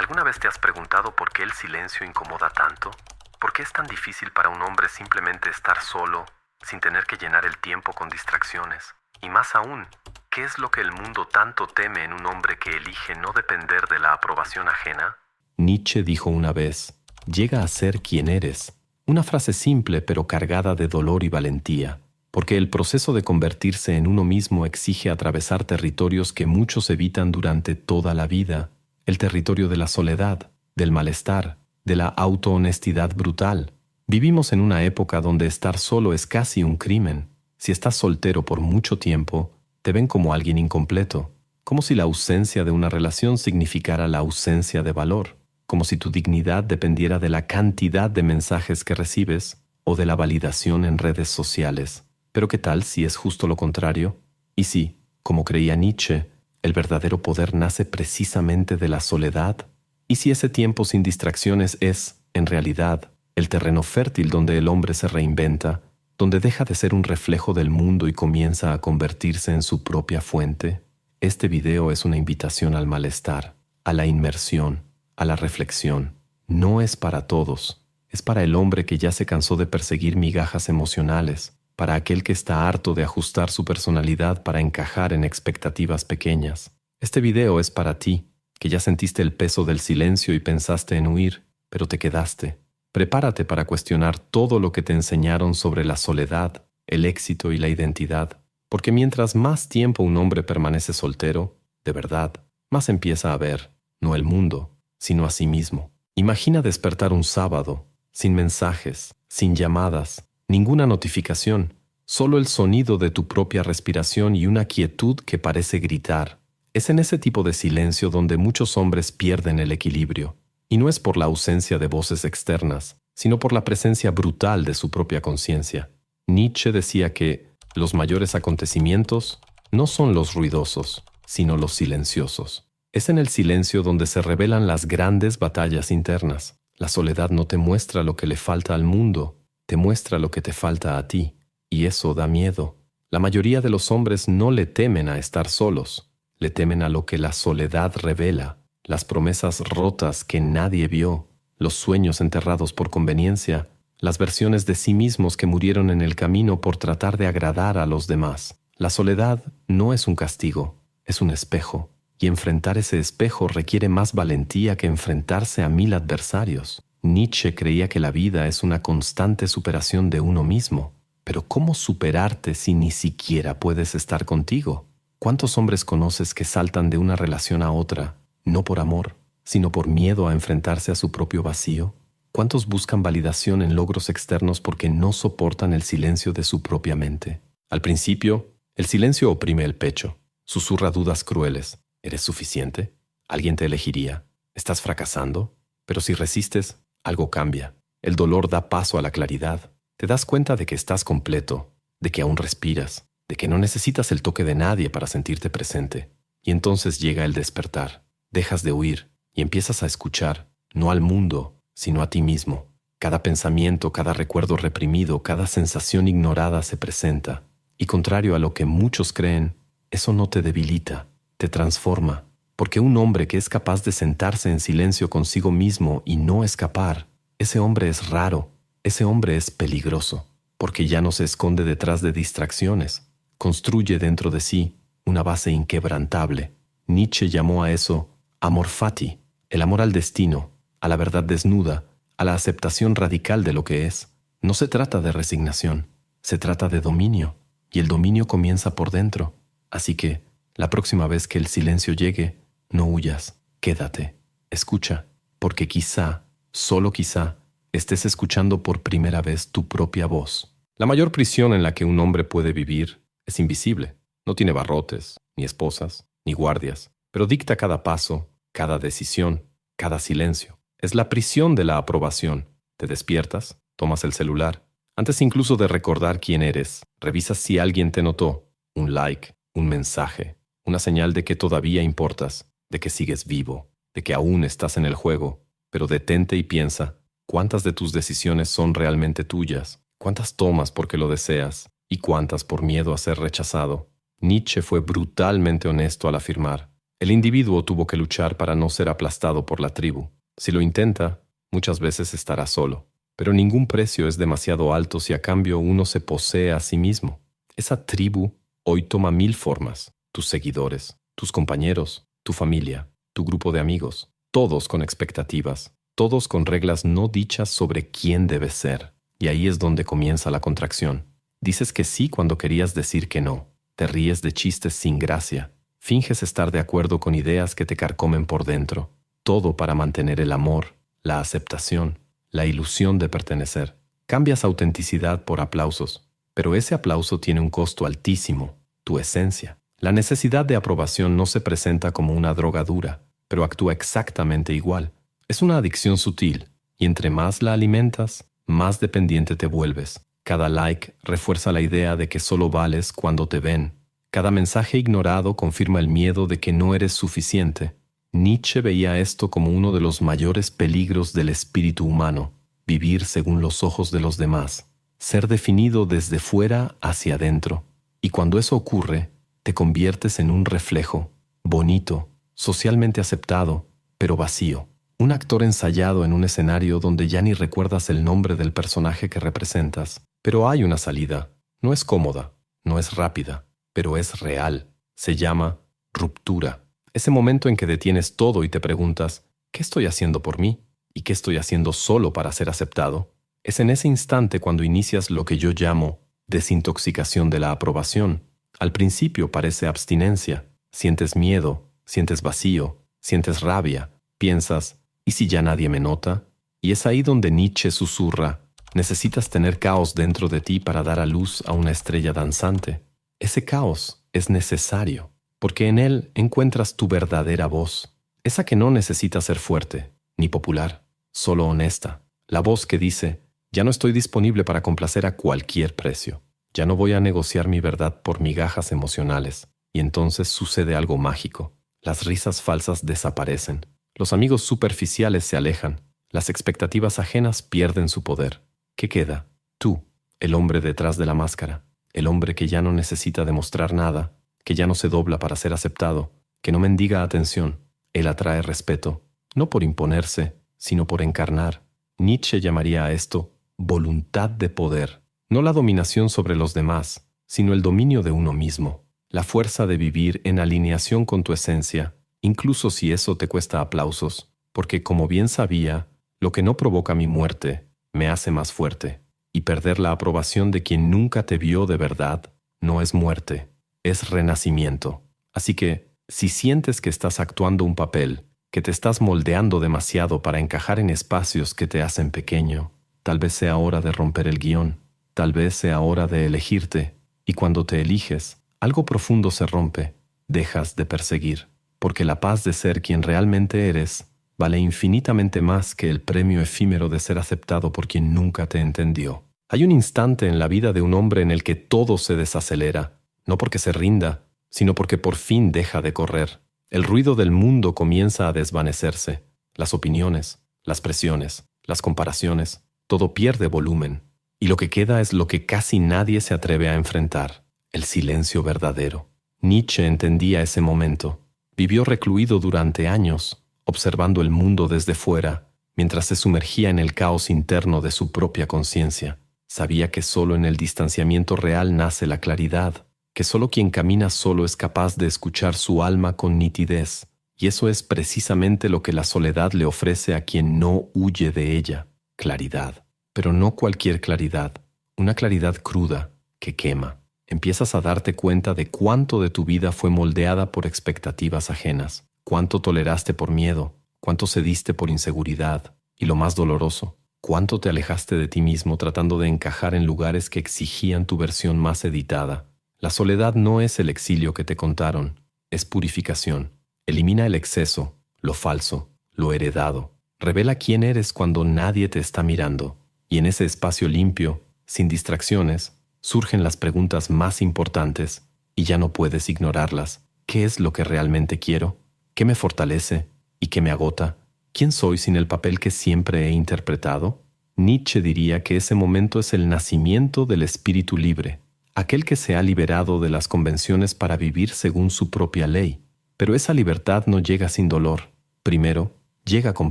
¿Alguna vez te has preguntado por qué el silencio incomoda tanto? ¿Por qué es tan difícil para un hombre simplemente estar solo, sin tener que llenar el tiempo con distracciones? Y más aún, ¿qué es lo que el mundo tanto teme en un hombre que elige no depender de la aprobación ajena? Nietzsche dijo una vez, llega a ser quien eres. Una frase simple pero cargada de dolor y valentía, porque el proceso de convertirse en uno mismo exige atravesar territorios que muchos evitan durante toda la vida. El territorio de la soledad, del malestar, de la autohonestidad brutal. Vivimos en una época donde estar solo es casi un crimen. Si estás soltero por mucho tiempo, te ven como alguien incompleto, como si la ausencia de una relación significara la ausencia de valor, como si tu dignidad dependiera de la cantidad de mensajes que recibes o de la validación en redes sociales. Pero ¿qué tal si es justo lo contrario? Y si, como creía Nietzsche, el verdadero poder nace precisamente de la soledad. ¿Y si ese tiempo sin distracciones es, en realidad, el terreno fértil donde el hombre se reinventa, donde deja de ser un reflejo del mundo y comienza a convertirse en su propia fuente? Este video es una invitación al malestar, a la inmersión, a la reflexión. No es para todos. Es para el hombre que ya se cansó de perseguir migajas emocionales, para aquel que está harto de ajustar su personalidad para encajar en expectativas pequeñas. Este video es para ti, que ya sentiste el peso del silencio y pensaste en huir, pero te quedaste. Prepárate para cuestionar todo lo que te enseñaron sobre la soledad, el éxito y la identidad, porque mientras más tiempo un hombre permanece soltero, de verdad, más empieza a ver, no el mundo, sino a sí mismo. Imagina despertar un sábado, sin mensajes, sin llamadas, ninguna notificación, solo el sonido de tu propia respiración y una quietud que parece gritar. Es en ese tipo de silencio donde muchos hombres pierden el equilibrio. Y no es por la ausencia de voces externas, sino por la presencia brutal de su propia conciencia. Nietzsche decía que los mayores acontecimientos no son los ruidosos, sino los silenciosos. Es en el silencio donde se revelan las grandes batallas internas. La soledad no te muestra lo que le falta al mundo, te muestra lo que te falta a ti, y eso da miedo. La mayoría de los hombres no le temen a estar solos, le temen a lo que la soledad revela, las promesas rotas que nadie vio, los sueños enterrados por conveniencia, las versiones de sí mismos que murieron en el camino por tratar de agradar a los demás. La soledad no es un castigo, es un espejo, y enfrentar ese espejo requiere más valentía que enfrentarse a 1000 adversarios. Nietzsche creía que la vida es una constante superación de uno mismo. Pero ¿cómo superarte si ni siquiera puedes estar contigo? ¿Cuántos hombres conoces que saltan de una relación a otra, no por amor, sino por miedo a enfrentarse a su propio vacío? ¿Cuántos buscan validación en logros externos porque no soportan el silencio de su propia mente? Al principio, el silencio oprime el pecho, susurra dudas crueles. ¿Eres suficiente? ¿Alguien te elegiría? ¿Estás fracasando? Pero si resistes, algo cambia. El dolor da paso a la claridad. Te das cuenta de que estás completo, de que aún respiras, de que no necesitas el toque de nadie para sentirte presente. Y entonces llega el despertar. Dejas de huir y empiezas a escuchar, no al mundo, sino a ti mismo. Cada pensamiento, cada recuerdo reprimido, cada sensación ignorada se presenta. Y contrario a lo que muchos creen, eso no te debilita, te transforma. Porque un hombre que es capaz de sentarse en silencio consigo mismo y no escapar, ese hombre es raro, ese hombre es peligroso, porque ya no se esconde detrás de distracciones, construye dentro de sí una base inquebrantable. Nietzsche llamó a eso amor fati, el amor al destino, a la verdad desnuda, a la aceptación radical de lo que es. No se trata de resignación, se trata de dominio, y el dominio comienza por dentro. Así que, la próxima vez que el silencio llegue, no huyas, quédate, escucha, porque quizá, solo quizá, estés escuchando por primera vez tu propia voz. La mayor prisión en la que un hombre puede vivir es invisible. No tiene barrotes, ni esposas, ni guardias, pero dicta cada paso, cada decisión, cada silencio. Es la prisión de la aprobación. Te despiertas, tomas el celular. Antes incluso de recordar quién eres, revisas si alguien te notó. Un like, un mensaje, una señal de que todavía importas, de que sigues vivo, de que aún estás en el juego. Pero detente y piensa, ¿cuántas de tus decisiones son realmente tuyas? ¿Cuántas tomas porque lo deseas? ¿Y cuántas por miedo a ser rechazado? Nietzsche fue brutalmente honesto al afirmar, El individuo tuvo que luchar para no ser aplastado por la tribu. Si lo intenta, muchas veces estará solo. Pero ningún precio es demasiado alto si a cambio uno se posee a sí mismo. Esa tribu hoy toma 1000 formas. Tus seguidores, tus compañeros, tu familia, tu grupo de amigos, todos con expectativas, todos con reglas no dichas sobre quién debes ser. Y ahí es donde comienza la contracción. Dices que sí cuando querías decir que no. Te ríes de chistes sin gracia. Finges estar de acuerdo con ideas que te carcomen por dentro. Todo para mantener el amor, la aceptación, la ilusión de pertenecer. Cambias autenticidad por aplausos. Pero ese aplauso tiene un costo altísimo, tu esencia. La necesidad de aprobación no se presenta como una droga dura, pero actúa exactamente igual. Es una adicción sutil, y entre más la alimentas, más dependiente te vuelves. Cada like refuerza la idea de que solo vales cuando te ven. Cada mensaje ignorado confirma el miedo de que no eres suficiente. Nietzsche veía esto como uno de los mayores peligros del espíritu humano, vivir según los ojos de los demás, ser definido desde fuera hacia adentro. Y cuando eso ocurre, te conviertes en un reflejo, bonito, socialmente aceptado, pero vacío. Un actor ensayado en un escenario donde ya ni recuerdas el nombre del personaje que representas. Pero hay una salida. No es cómoda, no es rápida, pero es real. Se llama ruptura. Ese momento en que detienes todo y te preguntas, ¿qué estoy haciendo por mí? ¿Y qué estoy haciendo solo para ser aceptado? Es en ese instante cuando inicias lo que yo llamo desintoxicación de la aprobación. Al principio parece abstinencia. Sientes miedo, sientes vacío, sientes rabia. Piensas, ¿y si ya nadie me nota? Y es ahí donde Nietzsche susurra, necesitas tener caos dentro de ti para dar a luz a una estrella danzante. Ese caos es necesario, porque en él encuentras tu verdadera voz, esa que no necesita ser fuerte, ni popular, solo honesta. La voz que dice, ya no estoy disponible para complacer a cualquier precio. Ya no voy a negociar mi verdad por migajas emocionales. Y entonces sucede algo mágico. Las risas falsas desaparecen. Los amigos superficiales se alejan. Las expectativas ajenas pierden su poder. ¿Qué queda? Tú, el hombre detrás de la máscara. El hombre que ya no necesita demostrar nada, que ya no se dobla para ser aceptado, que no mendiga atención. Él atrae respeto, no por imponerse, sino por encarnar. Nietzsche llamaría a esto voluntad de poder. No la dominación sobre los demás, sino el dominio de uno mismo. La fuerza de vivir en alineación con tu esencia, incluso si eso te cuesta aplausos, porque como bien sabía, lo que no provoca mi muerte me hace más fuerte, y perder la aprobación de quien nunca te vio de verdad no es muerte, es renacimiento. Así que, si sientes que estás actuando un papel, que te estás moldeando demasiado para encajar en espacios que te hacen pequeño, tal vez sea hora de romper el guión, tal vez sea hora de elegirte, y cuando te eliges, algo profundo se rompe, dejas de perseguir, porque la paz de ser quien realmente eres vale infinitamente más que el premio efímero de ser aceptado por quien nunca te entendió. Hay un instante en la vida de un hombre en el que todo se desacelera, no porque se rinda, sino porque por fin deja de correr. El ruido del mundo comienza a desvanecerse, las opiniones, las presiones, las comparaciones, todo pierde volumen, y lo que queda es lo que casi nadie se atreve a enfrentar, el silencio verdadero. Nietzsche entendía ese momento. Vivió recluido durante años, observando el mundo desde fuera, mientras se sumergía en el caos interno de su propia conciencia. Sabía que solo en el distanciamiento real nace la claridad, que solo quien camina solo es capaz de escuchar su alma con nitidez, y eso es precisamente lo que la soledad le ofrece a quien no huye de ella, claridad. Pero no cualquier claridad, una claridad cruda, que quema. Empiezas a darte cuenta de cuánto de tu vida fue moldeada por expectativas ajenas, cuánto toleraste por miedo, cuánto cediste por inseguridad, y lo más doloroso, cuánto te alejaste de ti mismo tratando de encajar en lugares que exigían tu versión más editada. La soledad no es el exilio que te contaron, es purificación. Elimina el exceso, lo falso, lo heredado. Revela quién eres cuando nadie te está mirando. Y en ese espacio limpio, sin distracciones, surgen las preguntas más importantes y ya no puedes ignorarlas. ¿Qué es lo que realmente quiero? ¿Qué me fortalece y qué me agota? ¿Quién soy sin el papel que siempre he interpretado? Nietzsche diría que ese momento es el nacimiento del espíritu libre, aquel que se ha liberado de las convenciones para vivir según su propia ley. Pero esa libertad no llega sin dolor. Primero, llega con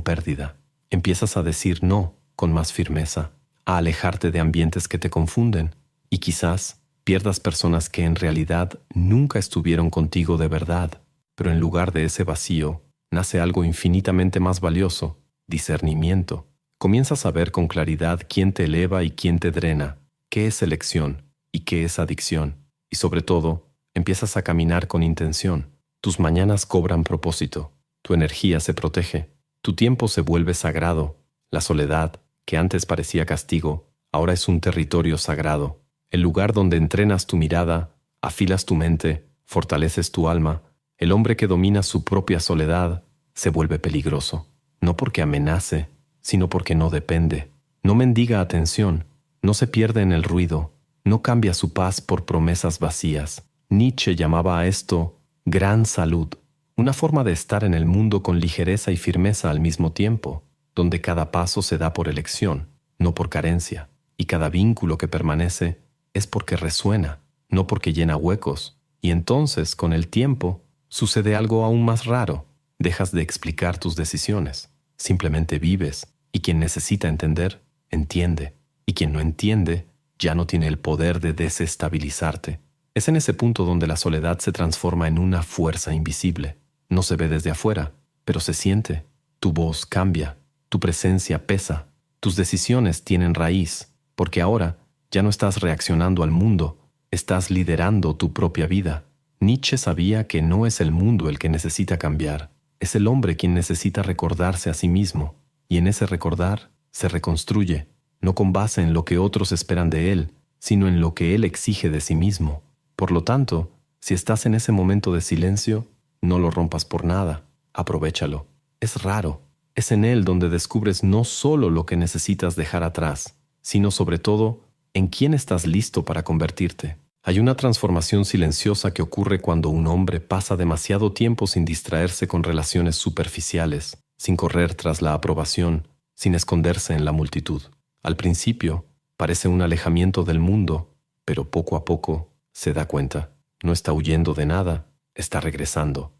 pérdida. Empiezas a decir no con más firmeza, a alejarte de ambientes que te confunden y quizás pierdas personas que en realidad nunca estuvieron contigo de verdad. Pero en lugar de ese vacío, nace algo infinitamente más valioso: discernimiento. Comienzas a ver con claridad quién te eleva y quién te drena, qué es elección y qué es adicción. Y sobre todo, empiezas a caminar con intención. Tus mañanas cobran propósito, tu energía se protege, tu tiempo se vuelve sagrado. La soledad, que antes parecía castigo, ahora es un territorio sagrado. El lugar donde entrenas tu mirada, afilas tu mente, fortaleces tu alma. El hombre que domina su propia soledad se vuelve peligroso, no porque amenace, sino porque no depende. No mendiga atención, no se pierde en el ruido, no cambia su paz por promesas vacías. Nietzsche llamaba a esto gran salud, una forma de estar en el mundo con ligereza y firmeza al mismo tiempo, donde cada paso se da por elección, no por carencia, y cada vínculo que permanece es porque resuena, no porque llena huecos. Y entonces, con el tiempo, sucede algo aún más raro. Dejas de explicar tus decisiones, simplemente vives, y quien necesita entender, entiende, y quien no entiende, ya no tiene el poder de desestabilizarte. Es en ese punto donde la soledad se transforma en una fuerza invisible. No se ve desde afuera, pero se siente. Tu voz cambia, tu presencia pesa, tus decisiones tienen raíz, porque ahora ya no estás reaccionando al mundo, estás liderando tu propia vida. Nietzsche sabía que no es el mundo el que necesita cambiar, es el hombre quien necesita recordarse a sí mismo, y en ese recordar se reconstruye, no con base en lo que otros esperan de él, sino en lo que él exige de sí mismo. Por lo tanto, si estás en ese momento de silencio, no lo rompas por nada, aprovéchalo. Es raro, es en él donde descubres no solo lo que necesitas dejar atrás, sino sobre todo en quién estás listo para convertirte. Hay una transformación silenciosa que ocurre cuando un hombre pasa demasiado tiempo sin distraerse con relaciones superficiales, sin correr tras la aprobación, sin esconderse en la multitud. Al principio, parece un alejamiento del mundo, pero poco a poco se da cuenta. No está huyendo de nada, está regresando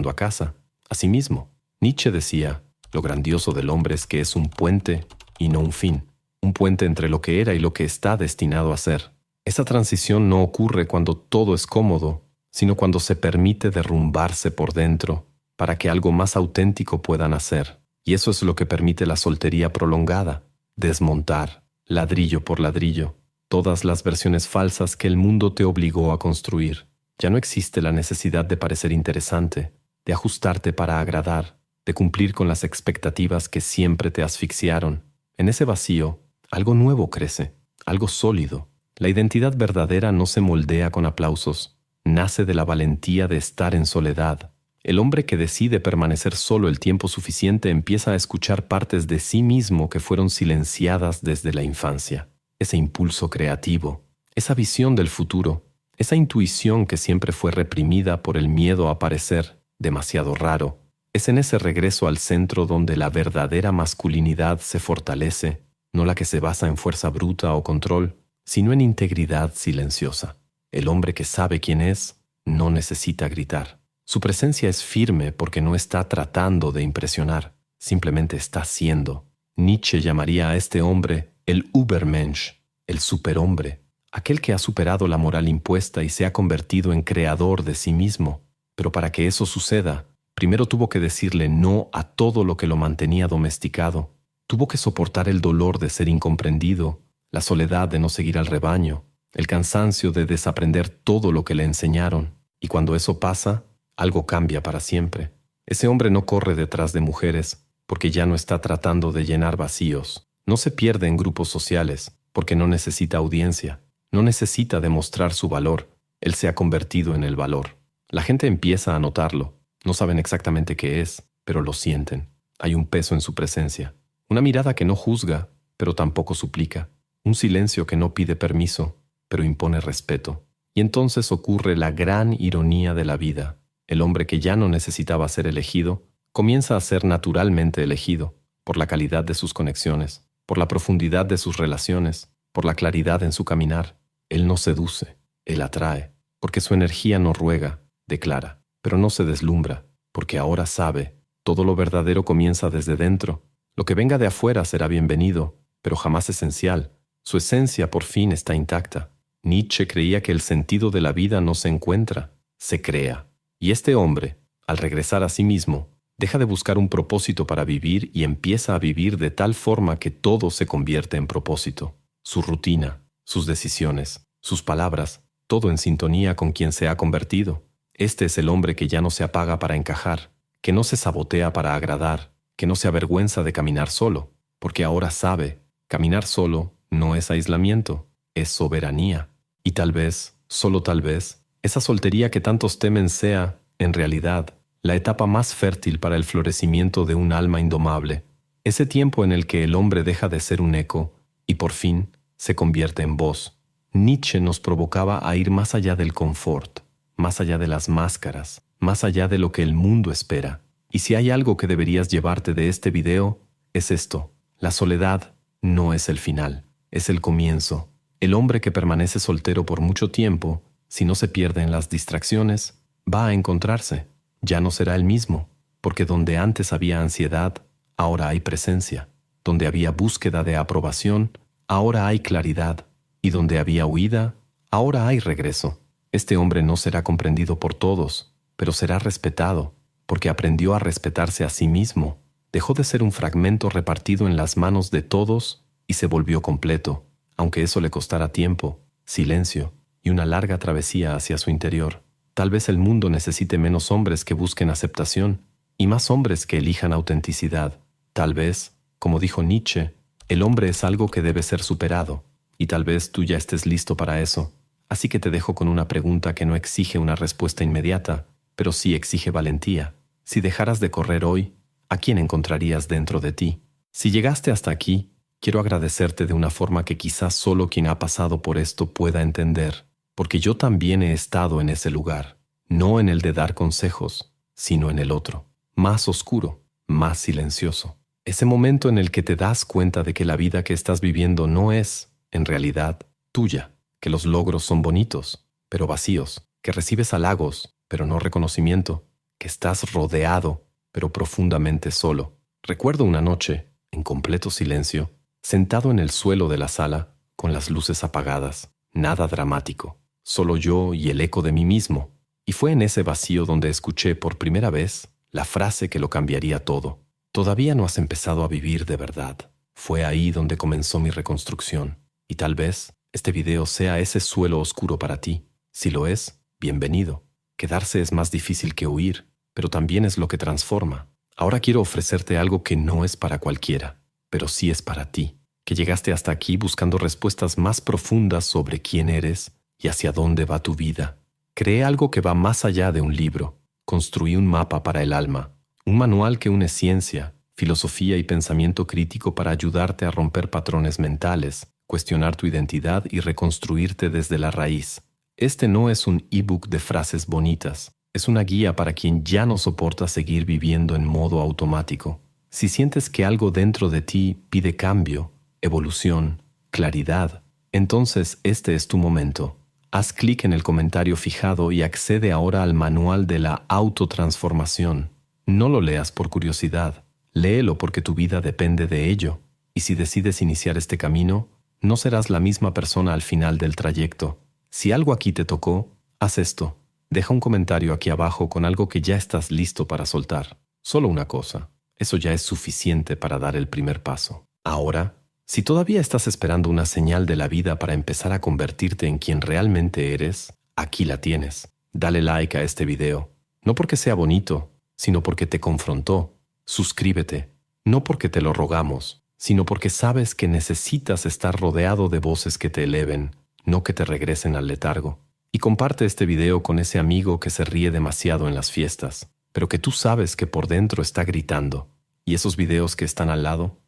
a casa, a sí mismo. Nietzsche decía, lo grandioso del hombre es que es un puente y no un fin, un puente entre lo que era y lo que está destinado a ser. Esa transición no ocurre cuando todo es cómodo, sino cuando se permite derrumbarse por dentro para que algo más auténtico pueda nacer. Y eso es lo que permite la soltería prolongada, desmontar, ladrillo por ladrillo, todas las versiones falsas que el mundo te obligó a construir. Ya no existe la necesidad de parecer interesante, de ajustarte para agradar, de cumplir con las expectativas que siempre te asfixiaron. En ese vacío, algo nuevo crece, algo sólido. La identidad verdadera no se moldea con aplausos, nace de la valentía de estar en soledad. El hombre que decide permanecer solo el tiempo suficiente empieza a escuchar partes de sí mismo que fueron silenciadas desde la infancia. Ese impulso creativo, esa visión del futuro, esa intuición que siempre fue reprimida por el miedo a parecer demasiado raro. Es en ese regreso al centro donde la verdadera masculinidad se fortalece, no la que se basa en fuerza bruta o control, sino en integridad silenciosa. El hombre que sabe quién es no necesita gritar. Su presencia es firme porque no está tratando de impresionar, simplemente está siendo. Nietzsche llamaría a este hombre el Übermensch, el superhombre, aquel que ha superado la moral impuesta y se ha convertido en creador de sí mismo. Pero para que eso suceda, primero tuvo que decirle no a todo lo que lo mantenía domesticado. Tuvo que soportar el dolor de ser incomprendido, la soledad de no seguir al rebaño, el cansancio de desaprender todo lo que le enseñaron. Y cuando eso pasa, algo cambia para siempre. Ese hombre no corre detrás de mujeres porque ya no está tratando de llenar vacíos. No se pierde en grupos sociales porque no necesita audiencia. No necesita demostrar su valor. Él se ha convertido en el valor. La gente empieza a notarlo. No saben exactamente qué es, pero lo sienten. Hay un peso en su presencia. Una mirada que no juzga, pero tampoco suplica. Un silencio que no pide permiso, pero impone respeto. Y entonces ocurre la gran ironía de la vida. El hombre que ya no necesitaba ser elegido, comienza a ser naturalmente elegido, por la calidad de sus conexiones, por la profundidad de sus relaciones, por la claridad en su caminar. Él no seduce, él atrae, porque su energía no ruega, declara. pero no se deslumbra, porque ahora sabe, todo lo verdadero comienza desde dentro. Lo que venga de afuera será bienvenido, pero jamás esencial. Su esencia por fin está intacta. Nietzsche creía que el sentido de la vida no se encuentra, se crea. Y este hombre, al regresar a sí mismo, deja de buscar un propósito para vivir y empieza a vivir de tal forma que todo se convierte en propósito. Su rutina, sus decisiones, sus palabras, todo en sintonía con quien se ha convertido. Este es el hombre que ya no se apaga para encajar, que no se sabotea para agradar, que no se avergüenza de caminar solo, porque ahora sabe, caminar solo no es aislamiento, es soberanía. Y tal vez, solo tal vez, esa soltería que tantos temen sea, en realidad, la etapa más fértil para el florecimiento de un alma indomable, ese tiempo en el que el hombre deja de ser un eco y por fin se convierte en voz. Nietzsche nos provocaba a ir más allá del confort, más allá de las máscaras, más allá de lo que el mundo espera. Y si hay algo que deberías llevarte de este video, es esto: la soledad no es el final, es el comienzo. El hombre que permanece soltero por mucho tiempo, si no se pierde en las distracciones, va a encontrarse. Ya no será el mismo, porque donde antes había ansiedad, ahora hay presencia. Donde había búsqueda de aprobación, ahora hay claridad. Y donde había huida, ahora hay regreso. Este hombre no será comprendido por todos, pero será respetado, porque aprendió a respetarse a sí mismo. Dejó de ser un fragmento repartido en las manos de todos y se volvió completo, aunque eso le costara tiempo, silencio y una larga travesía hacia su interior. Tal vez el mundo necesite menos hombres que busquen aceptación y más hombres que elijan autenticidad. Tal vez, como dijo Nietzsche, el hombre es algo que debe ser superado, y tal vez tú ya estés listo para eso. Así que te dejo con una pregunta que no exige una respuesta inmediata, pero sí exige valentía. Si dejaras de correr hoy, ¿a quién encontrarías dentro de ti? Si llegaste hasta aquí, quiero agradecerte de una forma que quizás solo quien ha pasado por esto pueda entender, porque yo también he estado en ese lugar, no en el de dar consejos, sino en el otro, más oscuro, más silencioso. Ese momento en el que te das cuenta de que la vida que estás viviendo no es, en realidad, tuya, que los logros son bonitos, pero vacíos, que recibes halagos, pero no reconocimiento, que estás rodeado, pero profundamente solo. Recuerdo una noche, en completo silencio, sentado en el suelo de la sala, con las luces apagadas, nada dramático, solo yo y el eco de mí mismo. Y fue en ese vacío donde escuché por primera vez la frase que lo cambiaría todo. Todavía no has empezado a vivir de verdad. Fue ahí donde comenzó mi reconstrucción. Y tal vez este video sea ese suelo oscuro para ti. Si lo es, bienvenido. Quedarse es más difícil que huir, pero también es lo que transforma. Ahora quiero ofrecerte algo que no es para cualquiera, pero sí es para ti, que llegaste hasta aquí buscando respuestas más profundas sobre quién eres y hacia dónde va tu vida. Creé algo que va más allá de un libro. Construí un mapa para el alma, un manual que une ciencia, filosofía y pensamiento crítico para ayudarte a romper patrones mentales, cuestionar tu identidad y reconstruirte desde la raíz. Este no es un ebook de frases bonitas, es una guía para quien ya no soporta seguir viviendo en modo automático. Si sientes que algo dentro de ti pide cambio, evolución, claridad, entonces este es tu momento. Haz clic en el comentario fijado y accede ahora al manual de la autotransformación. No lo leas por curiosidad, léelo porque tu vida depende de ello. Y si decides iniciar este camino, no serás la misma persona al final del trayecto. Si algo aquí te tocó, haz esto. Deja un comentario aquí abajo con algo que ya estás listo para soltar. Solo una cosa. Eso ya es suficiente para dar el primer paso. Ahora, si todavía estás esperando una señal de la vida para empezar a convertirte en quien realmente eres, aquí la tienes. Dale like a este video. No porque sea bonito, sino porque te confrontó. Suscríbete. No porque te lo rogamos, sino porque sabes que necesitas estar rodeado de voces que te eleven, no que te regresen al letargo. Y comparte este video con ese amigo que se ríe demasiado en las fiestas, pero que tú sabes que por dentro está gritando. Y esos videos que están al lado,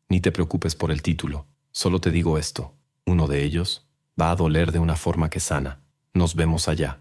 ni te preocupes por el título. Solo te digo esto: uno de ellos va a doler de una forma que sana. Nos vemos allá.